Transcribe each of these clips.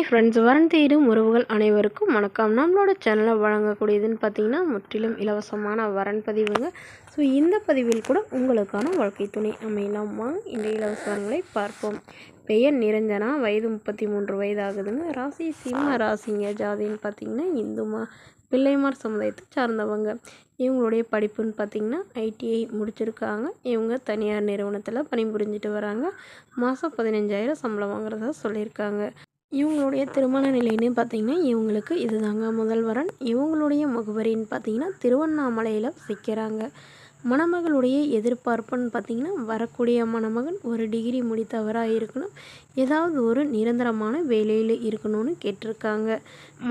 Hi friends, வரன் தேடும் உறவுகள் அனைவருக்கும் வணக்கம். நம்மளோட சேனலில் வழங்கக்கூடியதுன்னு பார்த்தீங்கன்னா முற்றிலும் இலவசமான வரன் பதிவுங்க. ஸோ இந்த பதிவில் கூட உங்களுக்கான வாழ்க்கை துணை அமையலாம். வாங்க இந்த இலவச வரன்களை பார்ப்போம். பெயர் நிரஞ்சனா, வயது 33 வயது ஆகுதுங்க. ராசி சிம்ம ராசிங்க. ஜாதின்னு பார்த்தீங்கன்னா இந்துமா பிள்ளைமார் சமுதாயத்தை சார்ந்தவங்க. இவங்களுடைய படிப்புன்னு பார்த்திங்கன்னா ஐடிஐ முடிச்சிருக்காங்க. இவங்க தனியார் நிறுவனத்தில் பணிபுரிஞ்சிட்டு வராங்க. மாதம் 15,000 சம்பளம் வாங்குறதா சொல்லியிருக்காங்க. இவங்களுடைய திருமண நிலைன்னு பார்த்திங்கன்னா இவங்களுக்கு இதுதாங்க முதல் வரன். இவங்களுடைய முகவரின்னு பார்த்திங்கன்னா திருவண்ணாமலையில் வசிக்கிறாங்க. மணமகளுடைய எதிர்பார்ப்புன்னு பார்த்திங்கன்னா வரக்கூடிய மணமகன் ஒரு டிகிரி முடித்தவராக இருக்கணும், ஏதாவது ஒரு நிரந்தரமான வேலையில் இருக்கணும்னு கேட்டிருக்காங்க.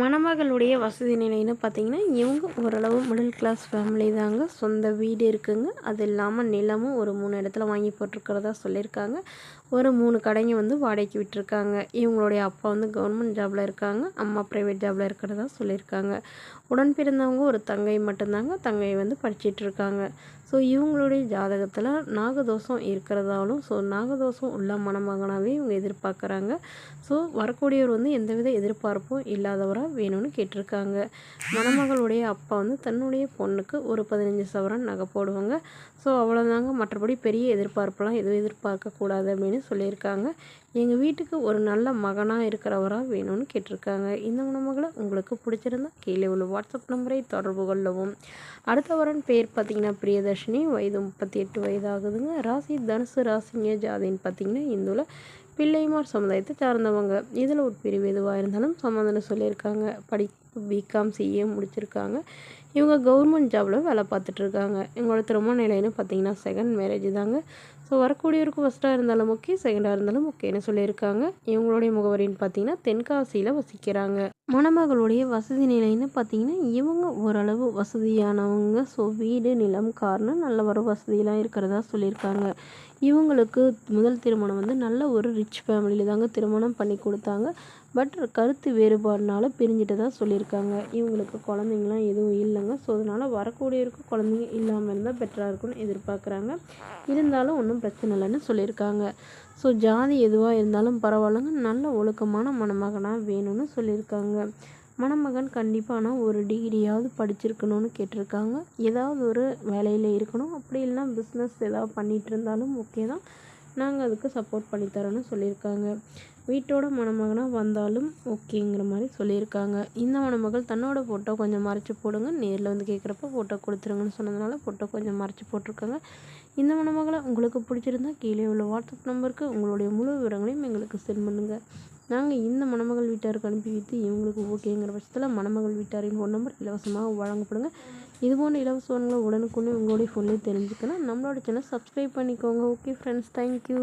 மணமகளுடைய வசதி நிலைன்னு பார்த்திங்கன்னா இவங்க ஓரளவு மிடில் கிளாஸ் ஃபேமிலி தாங்க. சொந்த வீடு இருக்குங்க. அது இல்லாமல் நிலமும் ஒரு 3 இடத்துல வாங்கி போட்டிருக்கிறதா சொல்லியிருக்காங்க. ஒரு 3 கடைங்க வாடகைக்கு விட்டுருக்காங்க. இவங்களுடைய அப்பா கவர்மெண்ட் ஜாபில் இருக்காங்க, அம்மா ப்ரைவேட் ஜாபில் இருக்கிறதா சொல்லியிருக்காங்க. உடன் பிறந்தவங்க ஒரு தங்கை மட்டும்தாங்க. தங்கை படிச்சிட்டு இருக்காங்க. ஸோ இவங்களுடைய ஜாதகத்தில் நாகதோஷம் இருக்கிறதாலும் நாகதோஷம் உள்ள மணமகனாகவே இவங்க எதிர்பார்க்குறாங்க. ஸோ வரக்கூடியவர் எந்தவித எதிர்பார்ப்பும் இல்லாதவராக வேணும்னு கேட்டிருக்காங்க. மணமகளுடைய அப்பா தன்னுடைய பொண்ணுக்கு ஒரு 15 சவரன் நகை போடுவாங்க. ஸோ அவ்வளோதாங்க. மற்றபடி பெரிய எதிர்பார்ப்பெல்லாம் எதுவும் எதிர்பார்க்கக்கூடாது அப்படின்னு சொல்லியிருக்காங்க. எங்கள் வீட்டுக்கு ஒரு நல்ல மகனாக இருக்கிறவராக வேணும்னு கேட்டிருக்காங்க. இந்த மணமகளை உங்களுக்கு பிடிச்சிருந்தா கீழே உள்ள வாட்ஸ்அப் நம்பரை தொடர்பு கொள்ளவும். அடுத்த வரன் பேர் பார்த்திங்கன்னா பிரியதர்ஷினி, வயது 38 வயது ஆகுதுங்க. ராசி தனுசு ராசிங்க. ஜாதின்னு பார்த்திங்கன்னா இந்துல பிள்ளைமார் சமுதாயத்தை சார்ந்தவங்க. இதில் ஒரு பிரிவு எதுவாக இருந்தாலும் சம்மந்தம்னு சொல்லியிருக்காங்க. படிப்பு பிகாம் சிஏ முடிச்சிருக்காங்க. இவங்க கவர்மெண்ட் ஜாபில் வேலை பார்த்துட்ருக்காங்க. இவங்களோட திருமண நிலைன்னு பார்த்திங்கன்னா செகண்ட் மேரேஜ் தாங்க. ஸோ வரக்கூடியவருக்கு ஃபஸ்ட்டாக இருந்தாலும் ஓகே, செகண்டாக இருந்தாலும் ஓகேன்னு சொல்லியிருக்காங்க. இவங்களுடைய முகவரின்னு பார்த்திங்கன்னா தென்காசியில் வசிக்கிறாங்க. மணமகளுடைய வசதி நிலைன்னு பார்த்திங்கன்னா இவங்க ஓரளவு வசதியானவங்க. ஸோ வீடு நிலம் கார்னு நல்ல ஒரு வசதியெலாம் இருக்கிறதா சொல்லியிருக்காங்க. இவங்களுக்கு முதல் திருமணம் நல்ல ஒரு ரிச் ஃபேமிலியில் தாங்க திருமணம் பண்ணி கொடுத்தாங்க. பட் கருத்து வேறுபாடுனால பிரிஞ்சுட்டு தான் சொல்லியிருக்காங்க. இவங்களுக்கு குழந்தைங்களாம் எதுவும் இல்லைங்க. ஸோ அதனால் வரக்கூடியவருக்கு குழந்தைங்க இல்லாமல் இருந்தால் பெட்டராக இருக்கும்னு எதிர்பார்க்குறாங்க. இருந்தாலும் ஒன்றும் பிரச்சனை இல்லைன்னு சொல்லியிருக்காங்க. ஸோ ஜாதி எதுவாக இருந்தாலும் பரவாயில்லைங்க, நல்ல ஒழுக்கமான மணமகனாக வேணும்னு சொல்லியிருக்காங்க. மணமகன் கண்டிப்பான ஒரு டிகிரியாவது படிச்சிருக்கணும்னு கேட்டிருக்காங்க. ஏதாவது ஒரு வேலையில் இருக்கணும், அப்படி இல்லைனா பிஸ்னஸ் ஏதாவது பண்ணிகிட்டு இருந்தாலும் ஓகே தான், நாங்கள் அதுக்கு சப்போர்ட் பண்ணித்தரோன்னு சொல்லியிருக்காங்க. வீட்டோட மணமகனாக வந்தாலும் ஓகேங்கிற மாதிரி சொல்லியிருக்காங்க. இந்த மணமகள் தன்னோட ஃபோட்டோ கொஞ்சம் மறைச்சி போடுங்க, நேரில் கேட்குறப்ப ஃபோட்டோ கொடுத்துருங்கன்னு சொன்னதுனால ஃபோட்டோ கொஞ்சம் மறைச்சி போட்டிருக்காங்க. இந்த மணமகளை உங்களுக்கு பிடிச்சிருந்தா கீழே உள்ள வாட்ஸ்அப் நம்பருக்கு உங்களுடைய முழு விவரங்களையும் எங்களுக்கு சென்ட் பண்ணுங்கள். நாங்கள் இந்த மணமகள் வீட்டாருக்கு அனுப்பி வைத்து இவங்களுக்கு ஓகேங்கிற பட்சத்தில் மணமகள் வீட்டாரின் ஃபோன் நம்பர் இலவசமாக வழங்கப்படுங்க. இதுபோன்ற இலவசங்களை உடனுக்குன்னு உங்களுடைய ஃபோன்லேயே தெரிஞ்சுக்கணும். நம்மளோட சேனல் சப்ஸ்கிரைப் பண்ணிக்கோங்க. Okay friends, thank you.